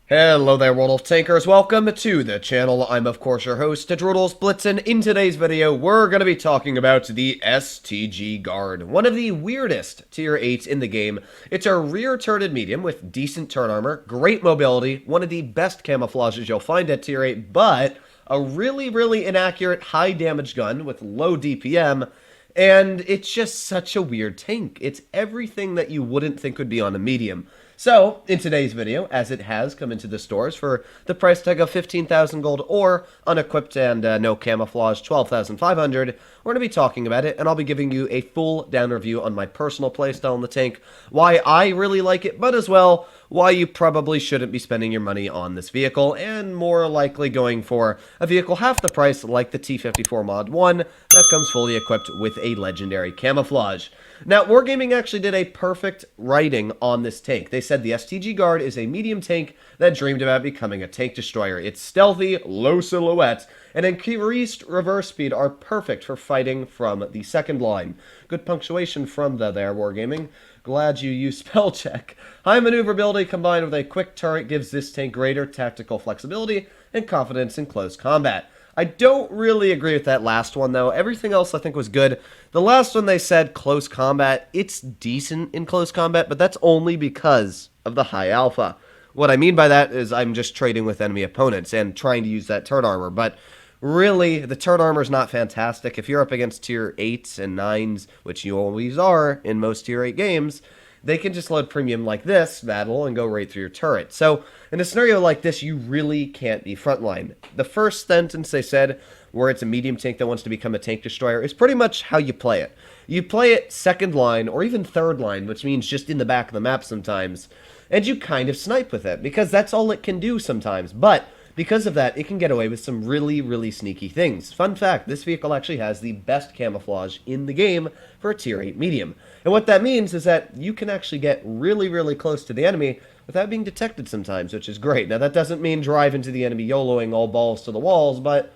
Hello there, World of Tankers. Welcome to the channel. I'm, of course, your host, STG Blitz, and in today's video, we're going to be talking about the STG Guard, one of the weirdest Tier 8s in the game. It's a rear-turreted medium with decent turn armor, great mobility, one of the best camouflages you'll find at Tier 8, but a really inaccurate high-damage gun with low DPM, and it's just such a weird tank. It's everything that you wouldn't think would be on a medium. So, in today's video, as it has come into the stores for the price tag of 15,000 gold or unequipped and no camouflage 12,500, we're going to be talking about it, and I'll be giving you a full down review on my personal playstyle on the tank, why I really like it, but as well, why you probably shouldn't be spending your money on this vehicle, and more likely going for a vehicle half the price like the T54 Mod 1 that comes fully equipped with a legendary camouflage. Now, Wargaming actually did a perfect writing on this tank. They said the STG Guard is a medium tank that dreamed about becoming a tank destroyer. It's stealthy, low silhouette, and increased reverse speed are perfect for fighting from the second line. Good punctuation from there, Wargaming. Glad you used spell check. High maneuverability combined with a quick turret gives this tank greater tactical flexibility and confidence in close combat. I don't really agree with that last one, though. Everything else I think was good. The last one they said, close combat, it's decent in close combat, but that's only because of the high alpha. What I mean by that is I'm just trading with enemy opponents and trying to use that turn armor, but really, the turn armor is not fantastic. If you're up against tier 8s and 9s, which you always are in most tier 8 games, they can just load premium like this battle and go right through your turret. So, in a scenario like this, you really can't be frontline. The first sentence they said, where it's a medium tank that wants to become a tank destroyer, is pretty much how you play it. You play it second line, or even third line, which means just in the back of the map sometimes, and you kind of snipe with it, because that's all it can do sometimes. But because of that, it can get away with some really sneaky things. Fun fact, this vehicle actually has the best camouflage in the game for a tier 8 medium. And what that means is that you can actually get really close to the enemy without being detected sometimes, which is great. Now, that doesn't mean drive into the enemy YOLOing all balls to the walls, but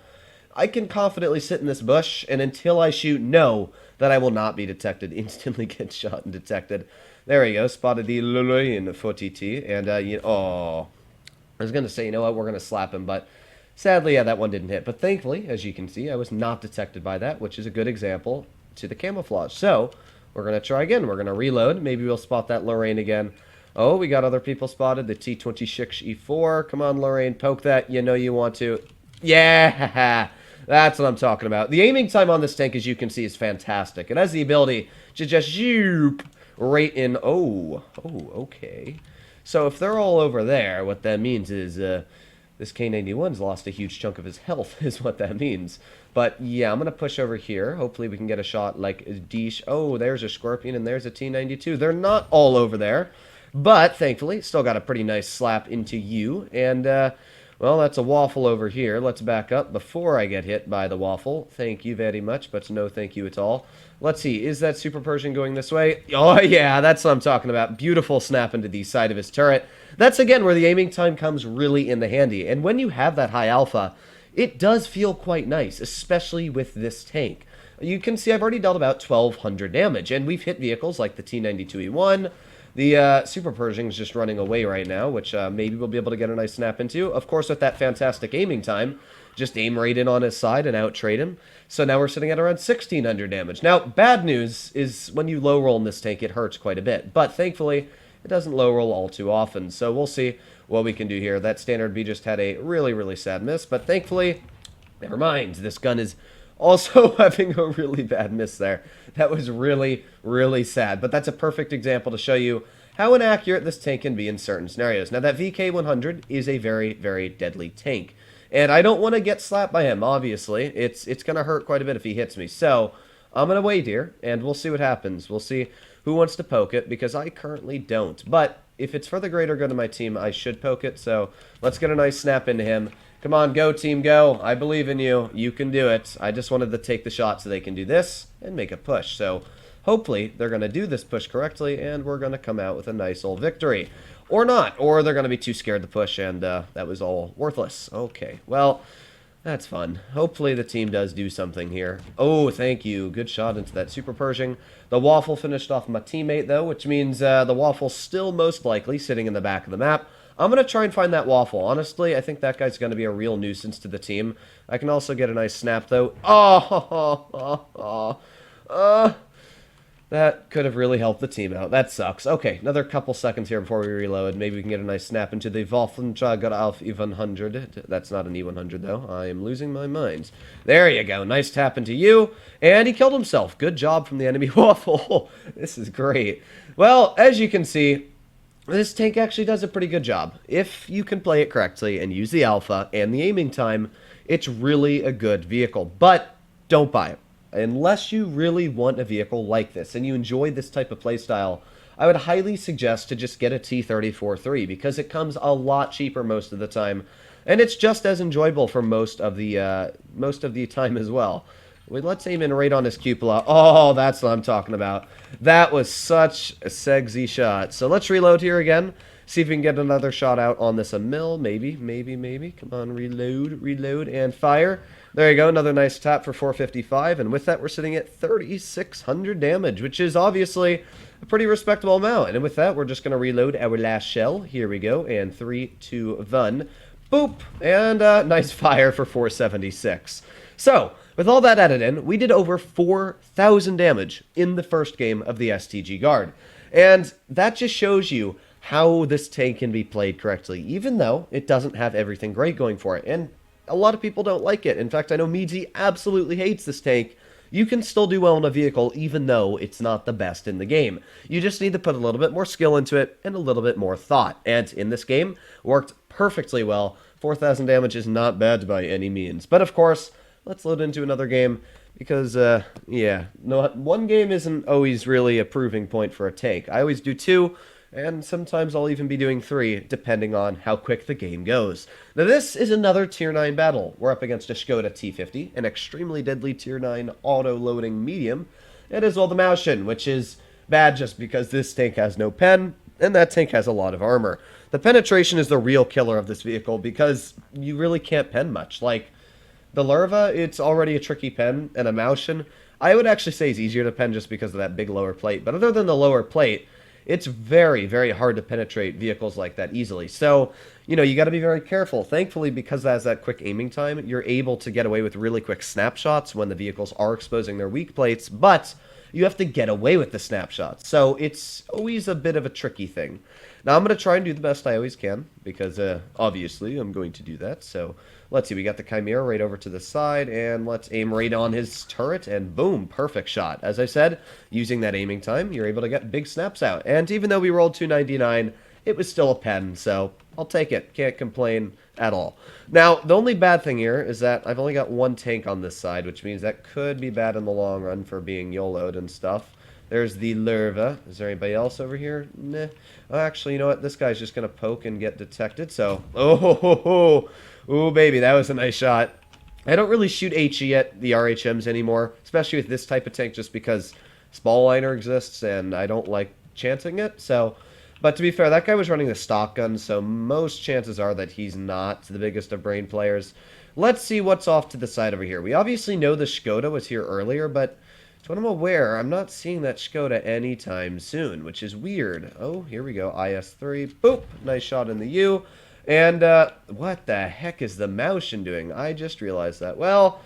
I can confidently sit in this bush, and until I shoot, know that I will not be detected. Instantly get shot and detected. There we go, spotted the Lulu in the 40T, and, oh, I was going to say, you know what, we're going to slap him, but sadly, yeah, that one didn't hit. But thankfully, as you can see, I was not detected by that, which is a good example to the camouflage. So, we're going to try again. We're going to reload. Maybe we'll spot that Lorraine again. Oh, we got other people spotted. The T26 E4. Come on, Lorraine, poke that. You know you want to. Yeah! That's what I'm talking about. The aiming time on this tank, as you can see, is fantastic. It has the ability to just zoop right in. Oh, okay. So if they're all over there, what that means is this K91's lost a huge chunk of his health, is what that means. But yeah, I'm going to push over here. Hopefully we can get a shot like a Deesh. Oh, there's a Scorpion and there's a T92. They're not all over there. But thankfully, still got a pretty nice slap into you. And, well, that's a waffle over here. Let's back up before I get hit by the waffle. Thank you very much, but no thank you at all. Let's see, is that Super Persian going this way? Oh, yeah, that's what I'm talking about. Beautiful snap into the side of his turret. That's, again, where the aiming time comes really in the handy. And when you have that high alpha, it does feel quite nice, especially with this tank. You can see I've already dealt about 1,200 damage, and we've hit vehicles like the T92E1. The Super Pershing's just running away right now, which maybe we'll be able to get a nice snap into. Of course, with that fantastic aiming time, just aim right in on his side and out-trade him. So now we're sitting at around 1,600 damage. Now, bad news is when you low-roll in this tank, it hurts quite a bit. But thankfully, it doesn't low-roll all too often. So we'll see what we can do here. That standard B just had a really sad miss. But thankfully, never mind. This gun is also having a really bad miss there. That was really sad. But that's a perfect example to show you how inaccurate this tank can be in certain scenarios. Now, that VK100 is a very deadly tank. And I don't want to get slapped by him, obviously. It's going to hurt quite a bit if he hits me. So, I'm going to wait here, and we'll see what happens. We'll see who wants to poke it, because I currently don't. But if it's for the greater good of my team, I should poke it. So, let's get a nice snap into him. Come on, go, team, go. I believe in you. You can do it. I just wanted to take the shot so they can do this and make a push. So, hopefully, they're going to do this push correctly, and we're going to come out with a nice old victory. Or not, or they're going to be too scared to push, and that was all worthless. Okay, well, that's fun. Hopefully the team does do something here. Oh, thank you. Good shot into that Super Pershing. The Waffle finished off my teammate, though, which means the Waffle's still most likely sitting in the back of the map. I'm going to try and find that waffle. Honestly, I think that guy's going to be a real nuisance to the team. I can also get a nice snap, though. That could have really helped the team out. That sucks. Okay, another couple seconds here before we reload. Maybe we can get a nice snap into the Waffenjagger auf E100. That's not an E100, though. I am losing my mind. There you go. Nice tap into you. And he killed himself. Good job from the enemy Waffle. This is great. Well, as you can see, this tank actually does a pretty good job. If you can play it correctly and use the alpha and the aiming time, it's really a good vehicle. But don't buy it. Unless you really want a vehicle like this and you enjoy this type of playstyle, I would highly suggest to just get a T-34-3 because it comes a lot cheaper most of the time, and it's just as enjoyable for most of the time as well. Let's aim in right on this cupola. Oh, that's what I'm talking about. That was such a sexy shot. So let's reload here again. See if we can get another shot out on this mill. Maybe. Come on, reload, and fire. There you go, another nice tap for 455, and with that we're sitting at 3,600 damage, which is obviously a pretty respectable amount. And with that, we're just going to reload our last shell. Here we go, and 3, 2, 1. Boop! And nice fire for 476. So, with all that added in, we did over 4,000 damage in the first game of the STG Guard. And that just shows you how this tank can be played correctly, even though it doesn't have everything great going for it. And a lot of people don't like it. In fact, I know Meadsy absolutely hates this tank. You can still do well in a vehicle, even though it's not the best in the game. You just need to put a little bit more skill into it and a little bit more thought. And in this game, worked perfectly well. 4,000 damage is not bad by any means. But of course, let's load into another game because, yeah, no, one game isn't always really a proving point for a tank. I always do 2. And sometimes I'll even be doing 3, depending on how quick the game goes. Now this is another Tier 9 battle. We're up against a Skoda T50, an extremely deadly Tier 9 auto-loading medium, and as well the Maushin, which is bad just because this tank has no pen, and that tank has a lot of armor. The penetration is the real killer of this vehicle because you really can't pen much. Like, the Lerva, it's already a tricky pen, and a Maushin, I would actually say is easier to pen just because of that big lower plate, but other than the lower plate, it's very, very hard to penetrate vehicles like that easily. So, you know, you got to be very careful. Thankfully, because it has that quick aiming time, you're able to get away with really quick snapshots when the vehicles are exposing their weak plates, but you have to get away with the snapshots. So it's always a bit of a tricky thing. Now, I'm going to try and do the best I always can, because obviously I'm going to do that. So let's see, we got the Chimera right over to the side, and let's aim right on his turret, and boom, perfect shot. As I said, using that aiming time, you're able to get big snaps out. And even though we rolled 299, it was still a pen, so I'll take it. Can't complain at all. Now, the only bad thing here is that I've only got one tank on this side, which means that could be bad in the long run for being YOLO'd and stuff. There's the Lerva. Is there anybody else over here? Nah. Oh, actually, you know what? This guy's just going to poke and get detected, so... Oh, baby, that was a nice shot. I don't really shoot HE at the RHMs anymore, especially with this type of tank, just because Spall Liner exists, and I don't like chancing it, so... But to be fair, that guy was running the stock gun, so most chances are that he's not the biggest of brain players. Let's see what's off to the side over here. We obviously know the Skoda was here earlier, but... to what I'm aware, I'm not seeing that Skoda anytime soon, which is weird. Oh, here we go. IS-3. Boop. Nice shot in the U. And, what the heck is the Maushin doing? I just realized that. Well,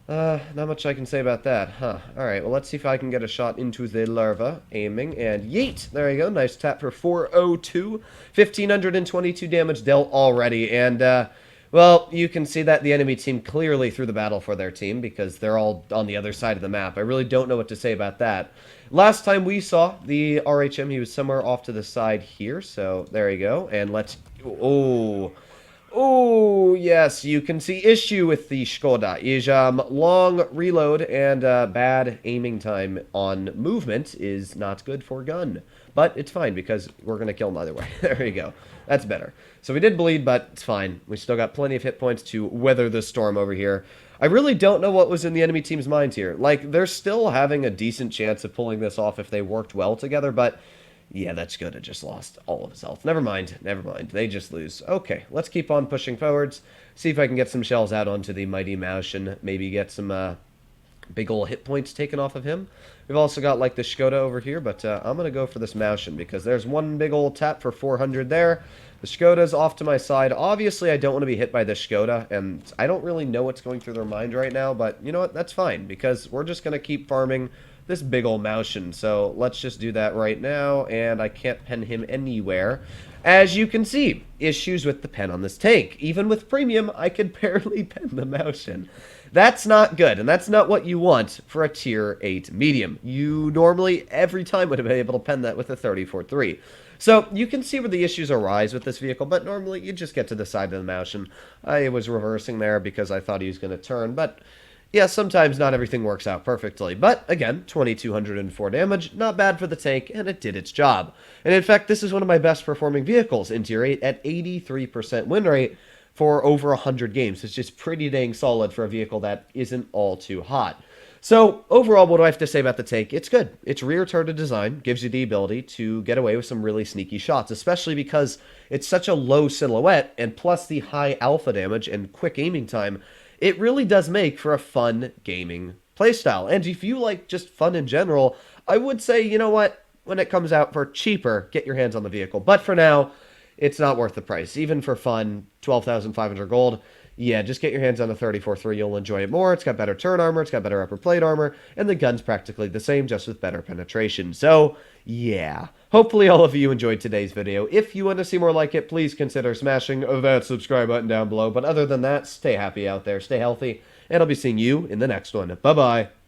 not much I can say about that. Huh. Alright, well, let's see if I can get a shot into the Larva. Aiming, and yeet! There you go. Nice tap for 402. 1,522 damage dealt already, and, well, you can see that the enemy team clearly threw the battle for their team because they're all on the other side of the map. I really don't know what to say about that. Last time we saw the RHM, he was somewhere off to the side here, so there you go. And let's... Oh, yes, you can see issue with the Skoda is long reload and bad aiming time on movement is not good for gun. But it's fine because we're going to kill him either way. There you go. That's better. So we did bleed, but it's fine. We still got plenty of hit points to weather the storm over here. I really don't know what was in the enemy team's minds here. Like, they're still having a decent chance of pulling this off if they worked well together, but... yeah, that Skoda just lost all of his health. Never mind. They just lose. Okay, let's keep on pushing forwards. See if I can get some shells out onto the mighty Maushin. Maybe get some Big ol' hit points taken off of him. We've also got like the Skoda over here, but I'm going to go for this Maushin because there's one big old tap for 400 there. The Skoda's off to my side. Obviously, I don't want to be hit by the Skoda, and I don't really know what's going through their mind right now, but you know what? That's fine because we're just going to keep farming this big old Maushin. So let's just do that right now, and I can't pen him anywhere. As you can see, issues with the pen on this tank. Even with premium, I could barely pen the Maushin. That's not good, and that's not what you want for a tier 8 medium. You normally, every time, would have been able to pen that with a 34-3. So you can see where the issues arise with this vehicle, but normally you just get to the side of the Maushin. I was reversing there because I thought he was going to turn, but yeah, sometimes not everything works out perfectly. But again, 2204 damage, not bad for the tank, and it did its job. And in fact, this is one of my best performing vehicles in tier 8 at 83% win rate for over 100 games. It's just pretty dang solid for a vehicle that isn't all too hot. So, overall, what do I have to say about the tank? It's good. Its rear-turreted design gives you the ability to get away with some really sneaky shots, especially because it's such a low silhouette, and plus the high alpha damage and quick aiming time, it really does make for a fun gaming playstyle. And if you like just fun in general, I would say, you know what, when it comes out for cheaper, get your hands on the vehicle. But for now, it's not worth the price. Even for fun, 12,500 gold, yeah, just get your hands on a 34-3. You'll enjoy it more. It's got better turn armor, it's got better upper plate armor, and the gun's practically the same, just with better penetration. So, yeah. Hopefully all of you enjoyed today's video. If you want to see more like it, please consider smashing that subscribe button down below. But other than that, stay happy out there, stay healthy, and I'll be seeing you in the next one. Bye-bye.